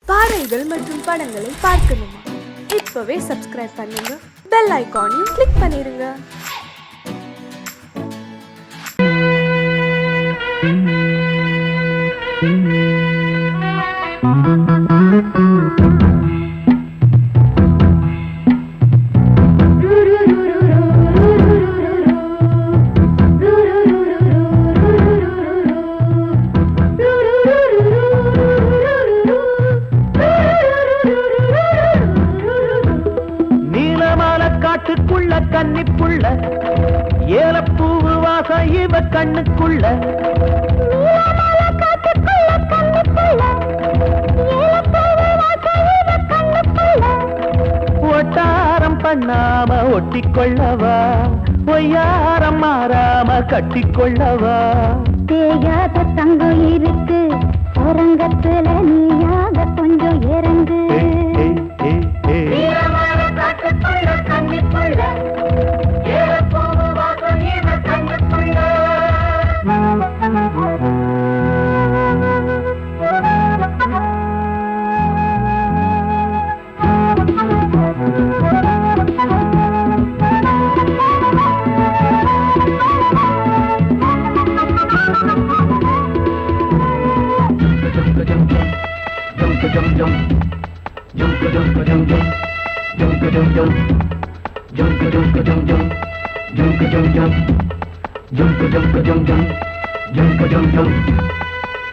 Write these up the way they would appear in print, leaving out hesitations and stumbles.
பாடல்கள் மற்றும் படங்களை பார்க்கணுமா? இப்பவே சப்ஸ்கிரைப் பண்ணுங்க, பெல் ஐகானையும் கிளிக் பண்ணிருங்க. கன்னிப்புள்ள ஏலப்பூவு வாசம் இவ கண்ணுக்குள்ள ஒட்டாரம் பண்ணாம ஒட்டிக்கொள்ளவா, ஒய்யாரம் மாறாம கட்டிக்கொள்ளவா. தேயாத தங்கம் இருக்கு அரங்கத்துல, நீயாக கொஞ்சம் இறங்கு.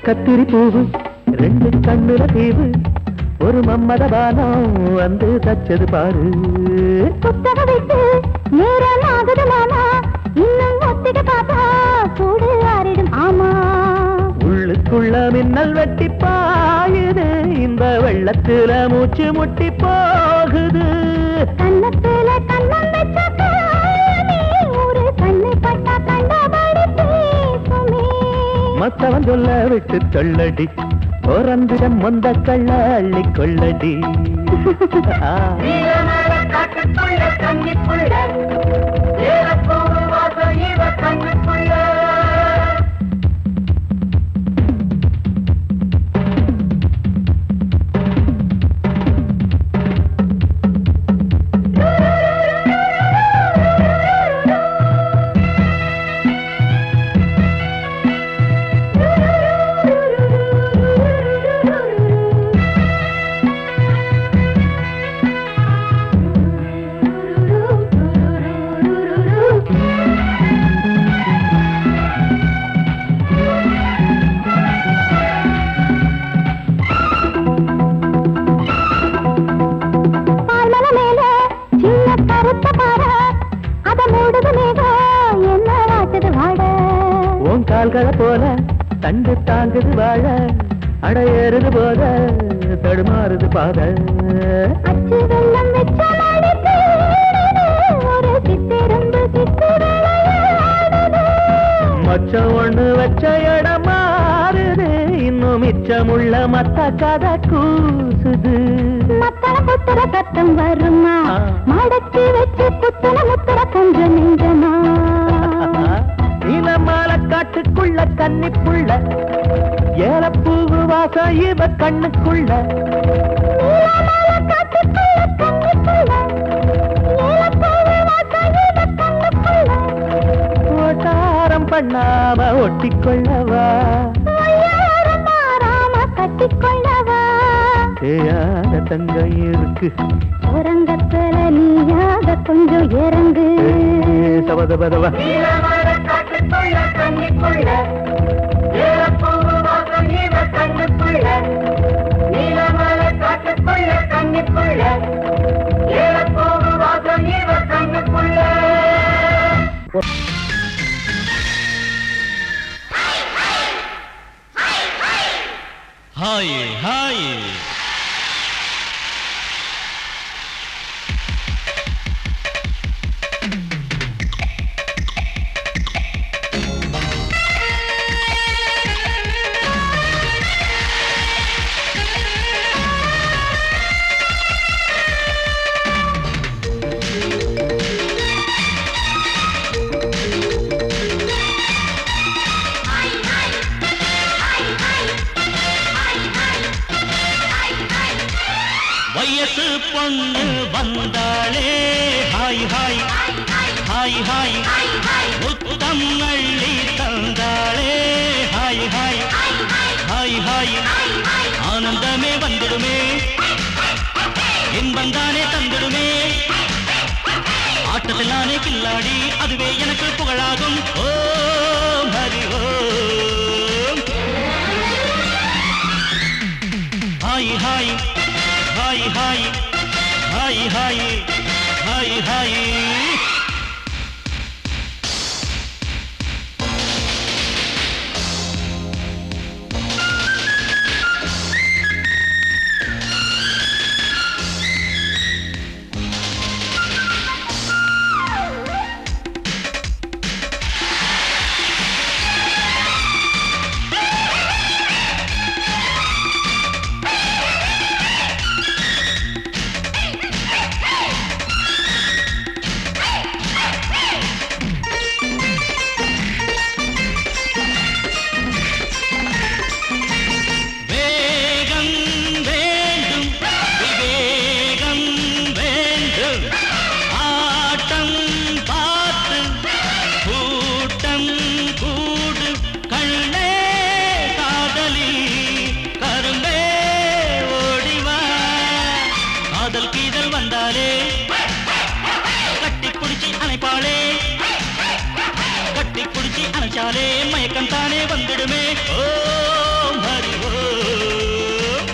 கத்திரி பூவு ரெண்டு கண்ணுல தீவு, ஒரு மம்மத பானம் வந்து தச்சது பாரு. புத்தக விட்டு நேரம் ஆகுது மாமா, இன்னும் ஒத்திக பாப்பா கூடு ஆறிடும். ஆமா, உள்ளுக்குள்ள மின்னல் வெட்டி பாயுது, இந்த வெள்ளத்துல மூச்சு முட்டி போகுது. கண்ணத்துல கண்ணம் வச்ச ஒரு கண்ணு பட்டா கண்டபடி பேசுமே. மத்தவன் சொல்ல விட்டு சொல்லடி, ஓரந்திடம் மொந்த கள்ள அள்ளி கொள்ளடி. கால்களை போல தண்டு தாங்குது வாழ, அடையேறுது போத தடுமாறுது பாத. அச்சு வெள்ளம் வச்ச ஒரு சித்திருந்து மச்சம் ஒண்ணு வச்ச இடம் மாறுது, இன்னும் மிச்சமுள்ள மத்த கதை கூசுது. மத்தள புத்திர சத்தம் வருமா, மடக்கி வச்சு புத்தன முத்திர கொஞ்சம் நெஞ்சமா. நீலமால காட்டுக்குள்ள கன்னிப்புள்ள ஏலப்பூவு வாசம் இவ கண்ணுக்குள்ள. ஓட்டாரம் பண்ணாம ஒட்டிக்கொள்ளவா, கட்டிக்கொள்ளவா. தேயாத தங்கம் இருக்கு உறங்கத்துல, நீயாக கொஞ்சம் இறங்கு. சபதபதவா Hi, hi. வயசு பொண்ணு வந்தாளே ஹாய் ஹாய் ஹாய் ஹாய் முத்தம் அள்ளி தந்தாளே ஹாய் ஹாய் ஹாய் ஹாய் ஆனந்தமே வந்துடுமே இன்பந்தானே தந்துடுமே ஆட்டத்தில் நானே கில்லாடி அதுவே எனக்கு புகழாகும் Om Hari Om hi hi hi hi hi hi hi hi அணைச்சாலே மயக்கம் தானே வந்துடுமே Om Hari Om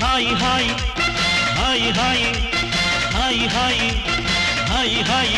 hi hi hi hi hi hi hi hi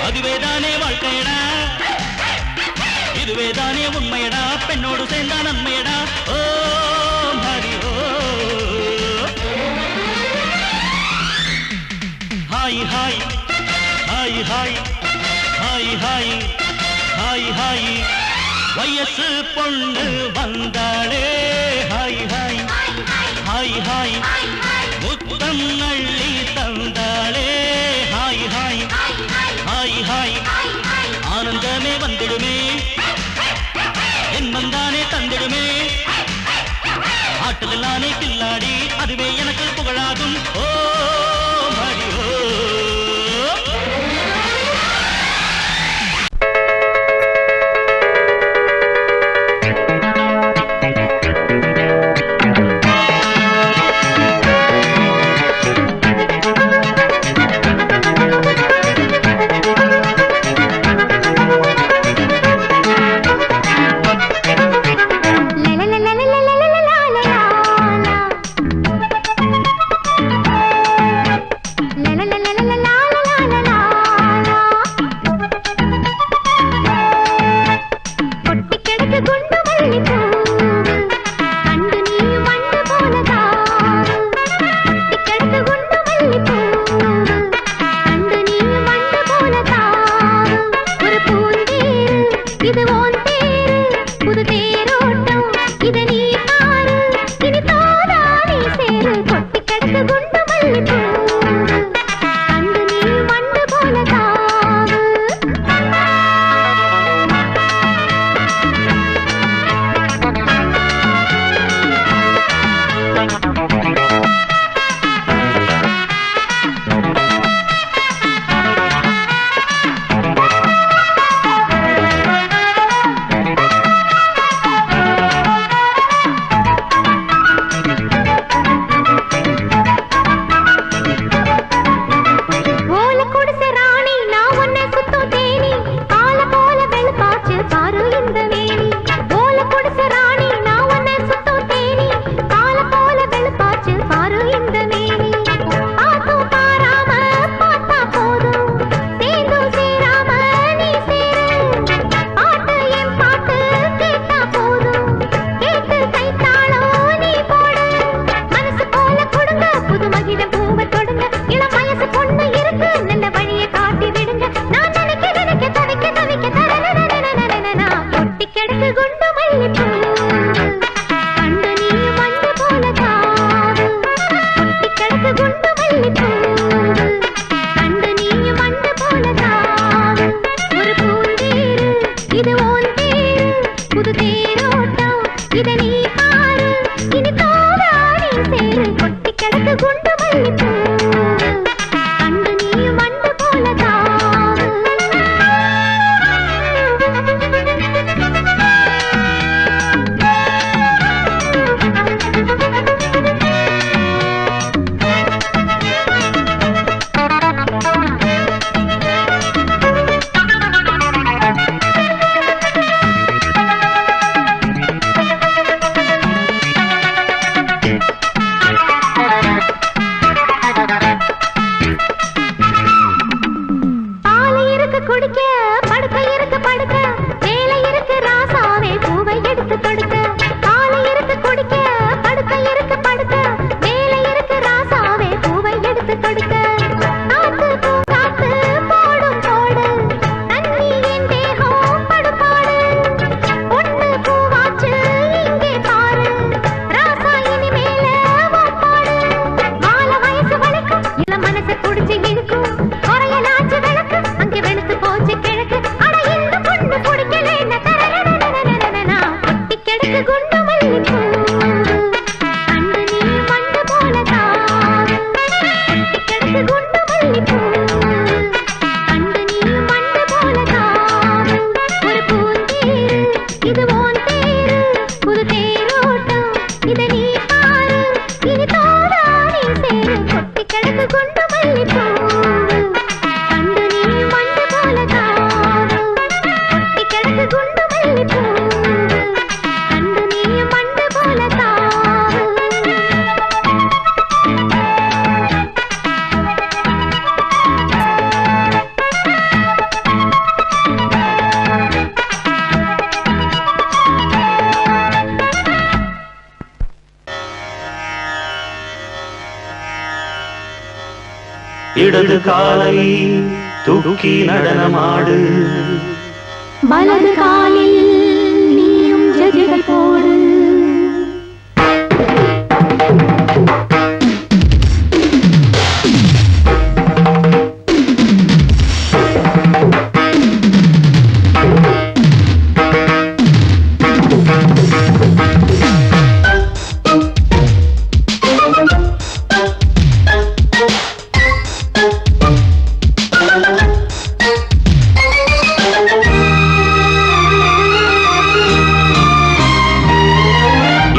அதுவேதானே வாழ்க்கையடா இதுவேதானே உண்மையடா பெண்ணோடு சேர்ந்தா நன்மையடா Om Hari Om hi hi hi hi hi hi hi hi வயசு பொண்ணு வந்தாளே ஹாய் ஹாய் ஹாய் ஹாய் முத்தம் அள்ளி தந்தாளே ஹாய் ஹாய் ஹாய் ஹாய் ஆனந்தமே வந்துடுமே என்பந்தானே தந்திடுமே ஆட்டத்தில் நானே கில்லாடி அதுவே எனக்கு புகழாகும் ஓம் ஹரி ஓம் இடது காலை தூக்கி நடனமாடு வலது காலில் நீயும் ஜதிகள் போடு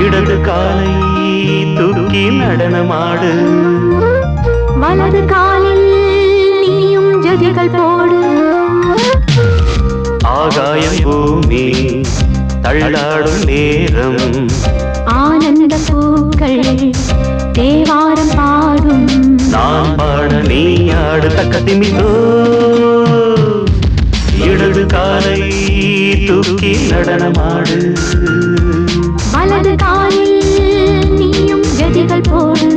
இடது காலை தூக்கி நடனமாடு வலது காலில் நீயும் ஜதிகள் போடு ஆகாயம் பூமி தள்ளாடும் நேரம் ஆனந்த பூக்கள் தேவாரம் பாடும் நான் பாட நீ ஆடு தக்க திமிதோ இடது காலை தூக்கி நடனமாடு வலது காலில் நீயும் ஜதிகள் போடு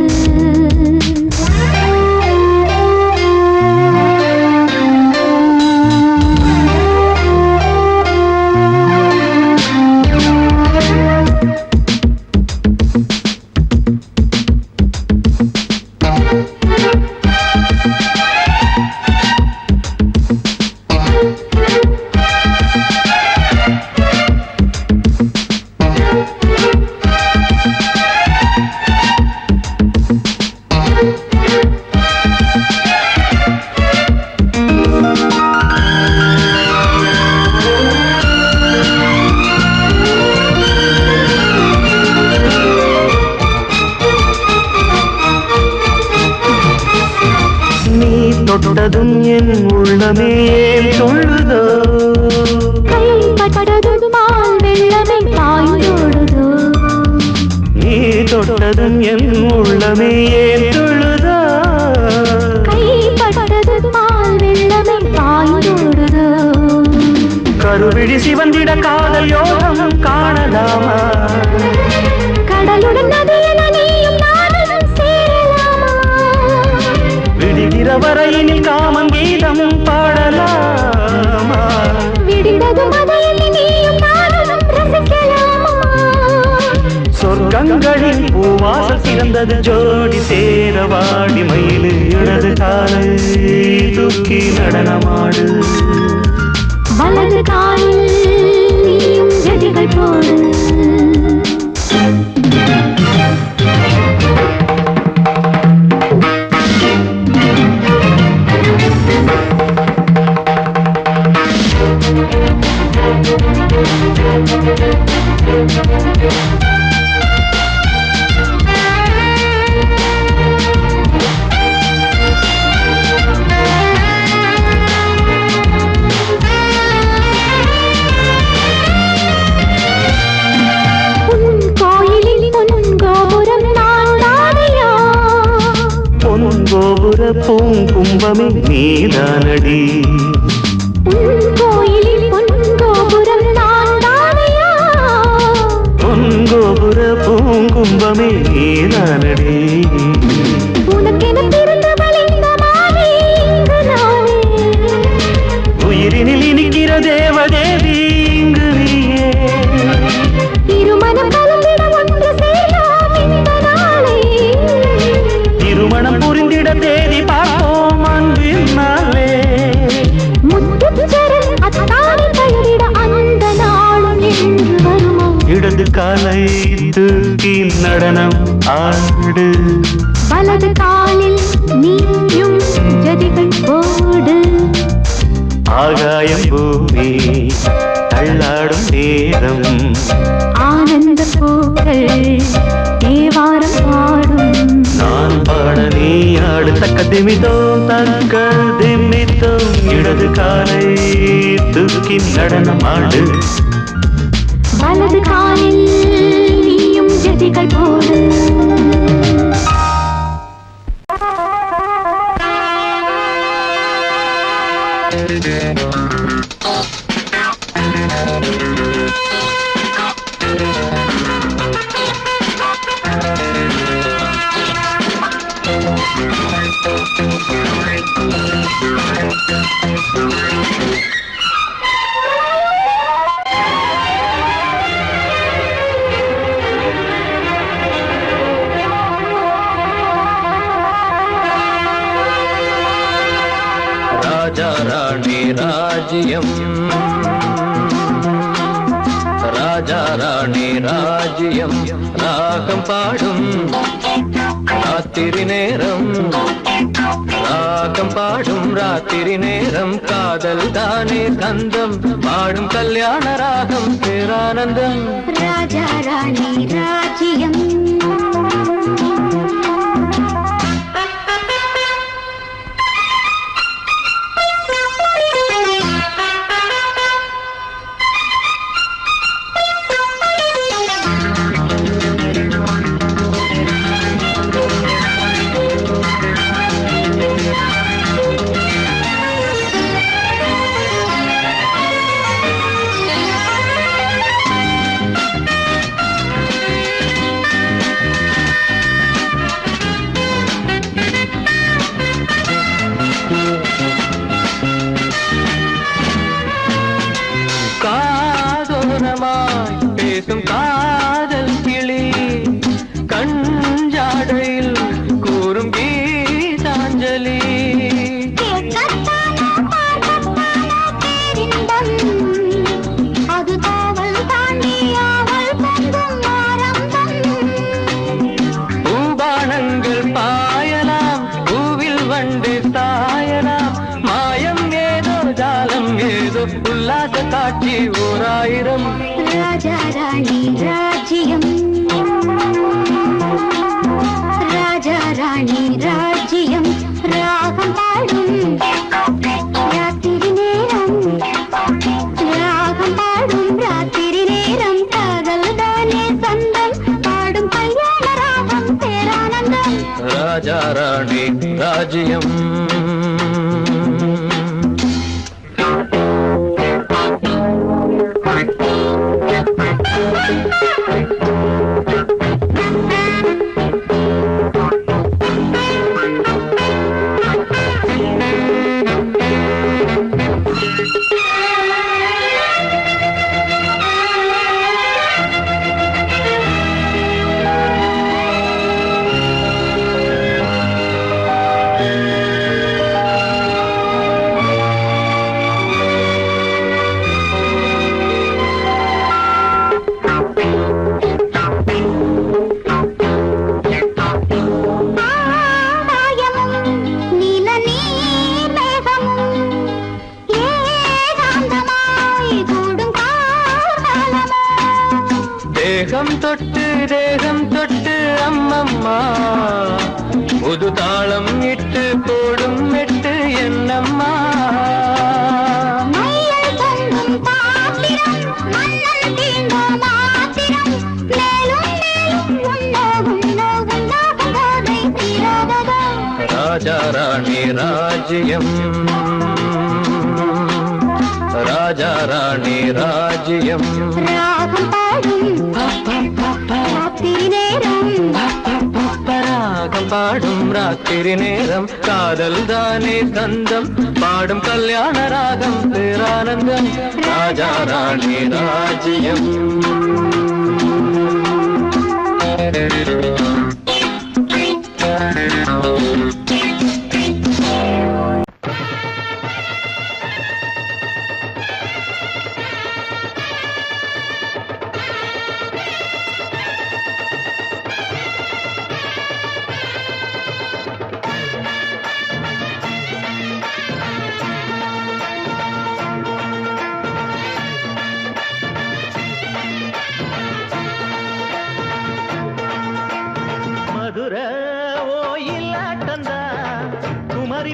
தொட்டதும் என் உள்ளமே சொல்லுதோ கைப்பட்டதும் மால் வெள்ளமே பாய்ந்தோடுதோ நீ தொட்டதும் என் உள்ளமே சொல்லுதோ கைப்பட்டதும் மால் வெள்ளமே பாய்ந்தோடுதோ கருவிழி சிவந்திட காதல் யோகம் காணலாமா கடலுடன் நதியில நீயும் நானும் சேரலாமா விடுகிற வரையினில் காமம் கீதம் பாடலாமா விடிந்தது மதையில் நீயும் நானும் ரசிக்கலாமா சொர்க்கங்களின் பூவாசல் சிறந்தது ஜோடி சேரவாடி மயிலு இடது காலை தூக்கி நடனமாடு வலது காலில் நீயும் ஜதிகள் போடு கோபுர பூங்கும்பமே நீதானடி கோயிலில் பொன்கோபுரம் நான் தானையா பொன்கோபுர பூங்கும்பமே நீதானடி உனக்கென பிறந்தவள் இந்த மாலை இங்கு நானே உயிரினில் இனிக்கிற தேவதேவி இங்கு நீயே இருமனம் கலந்திட ஒன்று சேரலாம் இந்த நாளே திருமணம் புரிந்திட தேதி பார்ப்போம் அன்பின் நாளே முத்துச்சரன் அத்தானை பெயரிட அந்த நாளும் என்று வருமோ இடது காலை தூக்கி நடனம் ஆடு வலது காலில் நீயும் ஜதிகள் போடு ஆகாயம் பூமி தள்ளாடும் நேரம் ஆனந்த பூக்கள் தேவாரம் பாடும் நான் பாட நீ ஆடு தக்க திமிதோம் தக்க திமிதோம் இடது காலை தூக்கி நடனமாடு வலது காலில் நீயும் ஜதிகள் போடு ராஜ்யம் ராஜா ராணி ராஜ்யம் ராகம் பாடும் ராத்திரி நேரம் ராகம் பாடும் ராத்திரி நேரம் காதல் தானே கந்தம் பாடும் கல்யாண ராகம் பேரானந்தம் ராஜா ராணி ராஜ்யம் பேசும் காதல் கிளி கஞ்சாடையில் கூறும் கீதாஞ்சலி அது காவல் தாண்டியாமல் பூபானங்கள் பாயலாம் பூவில் வண்டு சாயலாம் மாயம் ஏதோ ஜாலம் ஏதோ உல்லாச காட்சி ஓராயிரம் ராஜா ராணி ராஜ்யம் ராஜா ராணி ராஜ்யம் ராகம் பாடும் ராத்திரி நேரம் ராகம் பாடும் ராத்திரி நேரம் காதல் தானே சொந்தம் பாடும் கல்யாண ராகம் பேரானந்தம் ராஜா ராணி ராஜ்யம் தேகம் தொட்டு அம்மம்மா புது தாளம் இட்டு போடும் மெட்டு என்னம்மா ராஜா ராணி ராஜ்யம் ராஜா ராணி ராஜ்யம் ராகம் பாடும் ராத்திரி நேரம் காதல் தானே தந்தம் பாடும் கல்யாண ராகம் பேரானந்தம் ராஜா ராணி ராஜ்யம்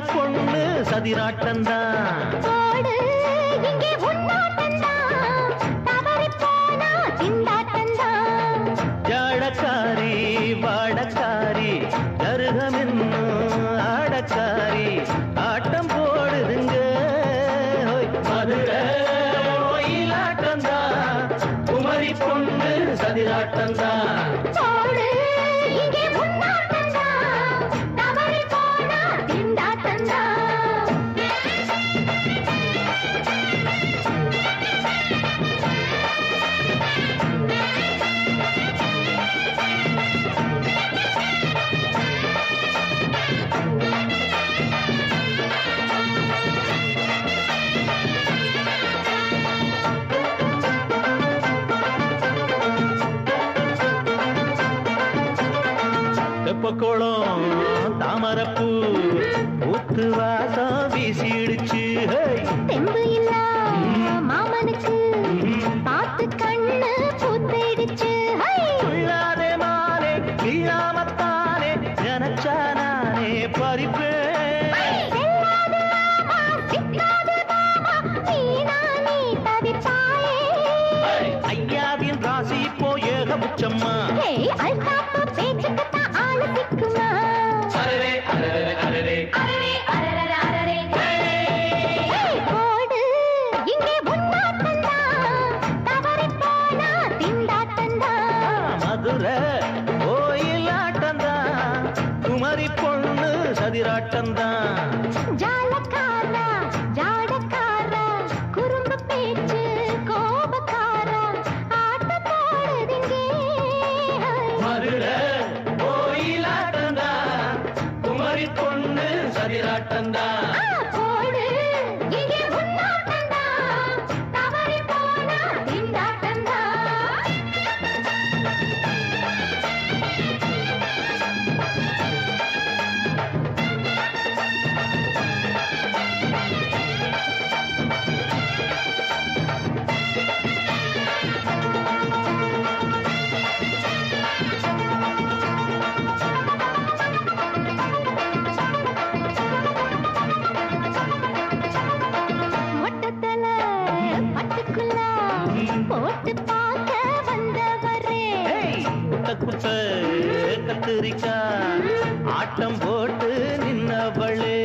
பொண்ணு சதிராட்டந்தா ஜாடக்காரி வாடக்காரி தருகமென்னு ஆடக்காரி ஆட்டம் போடுதுங்க மதுரை ஆட்டந்தா குமரி பொண்ணு சதிராட்டந்தா தெப்பக்குளம் தாமரப்பூ ஊத்து வாசம் வீசிடுச்சு தெம்பு இல்ல மாமனுக்கு பார்த்து கண்ணு பூத்திடுச்சு உள்ளாதே மானே இல்லாமத்தானே ஜனச்சா நானே பறிப்பேன் ஐயாவின் ராசி இப்போ ஏகபட்சம்மா பேச்சுக்குத்தான் ஆளு சிக்குமா அரரே அரரே அரரே அரரே அரரே அரரே போடு இங்கே உன்னாட்டந்தான் தவறி போனா திண்டாட்டந்தான் மதுரை கோயிலாட்டந்தான் குமரி பொண்ணு சதிராட்டந்தான் ஜாலக்காரா ஜாடக்காரா குறும்பு பேச்சு கோபக்காரா ஆட்ட போடுதிங்கே மதுரை கோயிலாட்டந்தான் குமரி பொண்ணு சதிராட்டந்தான் போடு இங்கே உன்னாட்டந்தான் தவறி போனா திண்டாட்டந்தான் மொட்டத்தல பட்டுக்குள்ள போட்டு பார்க்க வந்தவரே குட்ட குட்ட கத்திரிக்கா ஆட்டம் போட்டு நின்னவளே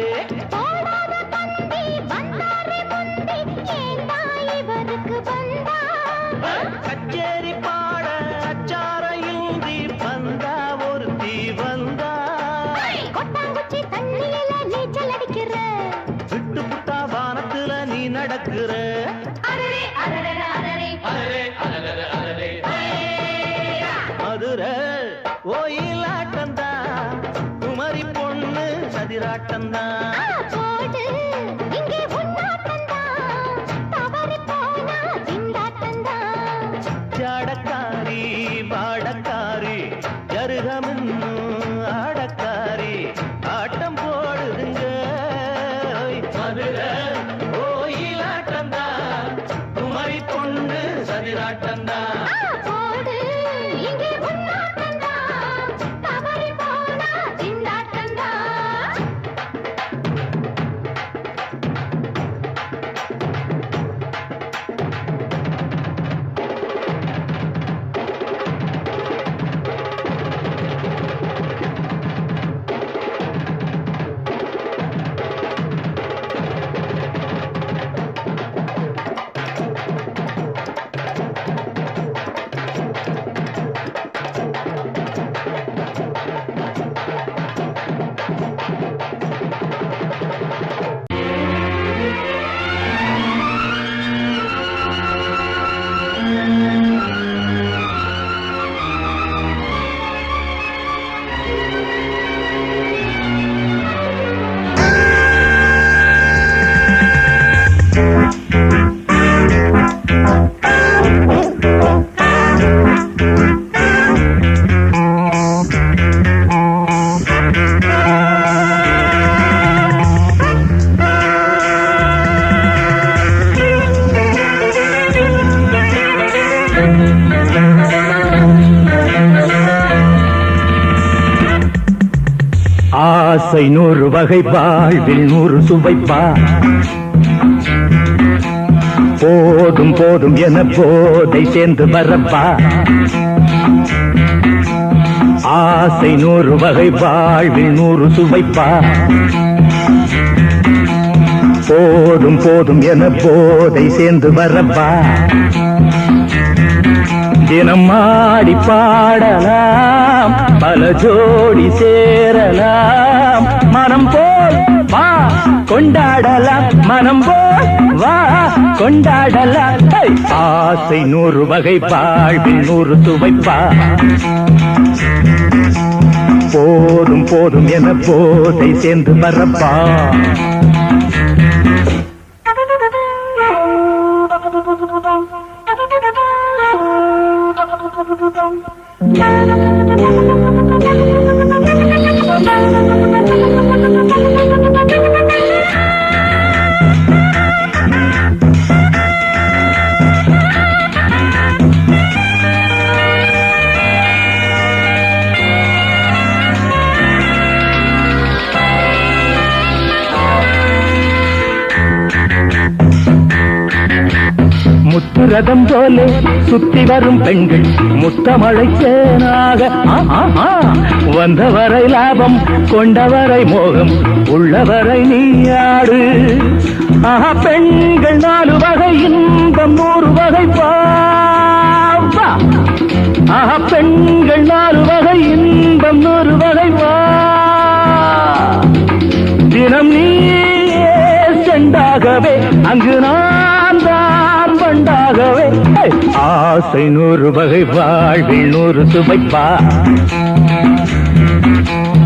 போடாத பந்தி வந்தாரே முந்தி ஏண்டா இவருக்கு வந்தா கச்சேரி பாட அச்சாரையுந்தி வந்தா ஒருத்தி வந்தா கொட்டாங்குச்சி தண்ணியில நீச்சல் அடிக்கிற விட்டு புட்டா வானத்துல நீ நடக்கிற அரரே அரரே அரரே அரரே அரரே அரரே மதுரை கோயிலாட்டந்தான் குமரி பொண்ணு சதிராட்டந்தான் போடு இங்கே உன்னாட்டந்தான் தவறி போனா திண்டாட்டந்தான் ஜாடக்காரி பாடக்காரி ஜருகமின்னும் ஆடக்காரி ஆட்டம் போடுதுங்க மதுரை கோயிலாட்டந்தான் குமரி பொண்ணு சதிராட்டந்தான் போடு இங்கே உன்னாட்டந்தான் தவறி போனா திண்டாட்டந்தான் ஆசை 100 வகை வாழ்வில் 100 சுவைப்பா போதும் போதும் என போதை சேர்ந்து வரப்பா ஆசை 100 வகை வாழ்வில் 100 சுவைப்பா போதும் போதும் என போதை சேர்ந்து வரப்பா தினம் ஆடி பாடலாம் பல ஜோடி சேரலாம் மனம் போல் வா கொண்டாடலாம் மனம் போல் வா கொண்டாடலாம் ஆசை 100 வகை வாழ்வில் 100 சுவைப்பா போதும் போதும் என போதை சேர்ந்து வரப்பா Thank you. ரதம் போலே சுத்தி வரும் பெண்கள் முத்தமழை தேனாக வந்தவரை லாபம் கொண்டவரை மோகம் உள்ளவரை நீயாடு ஆஹா பெண்கள் 4 வகை இன்பம் 100 வகை பாவா ஆஹா பெண்கள் 4 வகை இன்பம் 100 வகை வா தினம் நீயே செண்டாகவே அங்கு நான் தான் வண்டாகவே ஆசை 100 வகை வாழ்வில் 100 சுவைப்பா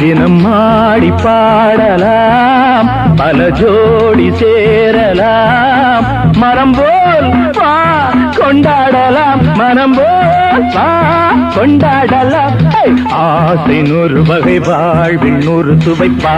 தினம் ஆடி பாடலாம் பல ஜோடி சேரலாம் மனம் போல் வா கொண்டாடலாம் மனம் போல் வா கொண்டாடலாம் ஆசை 100 வகை வாழ்வில் 100 சுவைப்பா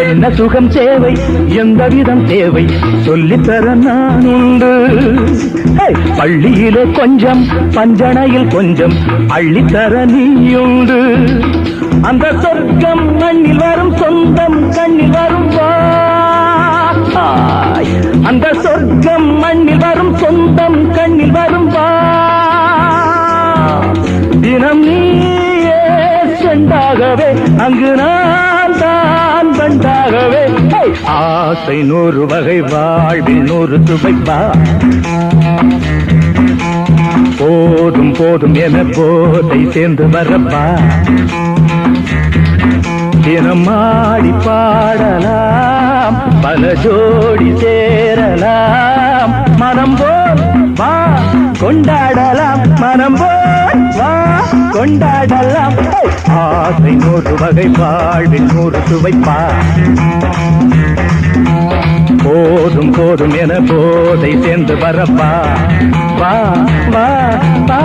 என்ன சுகம் தேவை எந்த விதம் தேவை சொல்லித்தர நான் உண்டு பள்ளியிலே கொஞ்சம் பஞ்சனையில் கொஞ்சம் அள்ளித்தர நீயுண்டு அந்த சொர்க்கம் மண்ணில் வரும் சொந்தம் கண்ணில் வரும் அந்த சொர்க்கம் மண்ணில் வரும் சொந்தம் கண்ணில் வரும் தினம் நீயே செண்டாகவே அங்கு நான் தான் பண்டாகவே ஆசை 100 வகை வாழ்வில் 100 சுவைப்பா போதும் போதும் என போதை சேர்ந்து வரப்பா தினம் ஆடி பாடலாம் பல ஜோடி சேரலாம் மனம் போல் வா கொண்டாடலாம் மனம் போல் வா கொண்டாடலாம் ஆசை 100 வகை வாழ்வில் 100 சுவைப்பா போதும் போதும் என போதை சேர்ந்து வரப்பா வா வா வா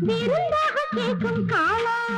விருந்தாக கேட்கும் காலம்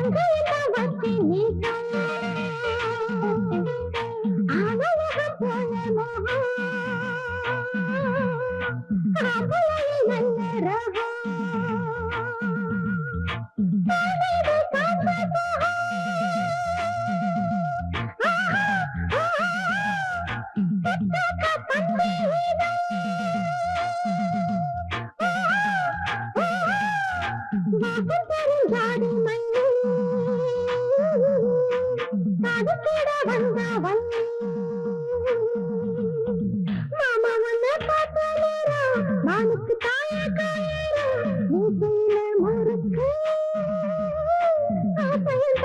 அங்கையெல்லாம் வச்சு நீக்கம் ஆவலகம் போல மோகம் ஆவலையில் நல்ல ரகம் காதல் காதல் மானுக்கு தாயா காயா முறுக்கு ஆசையில்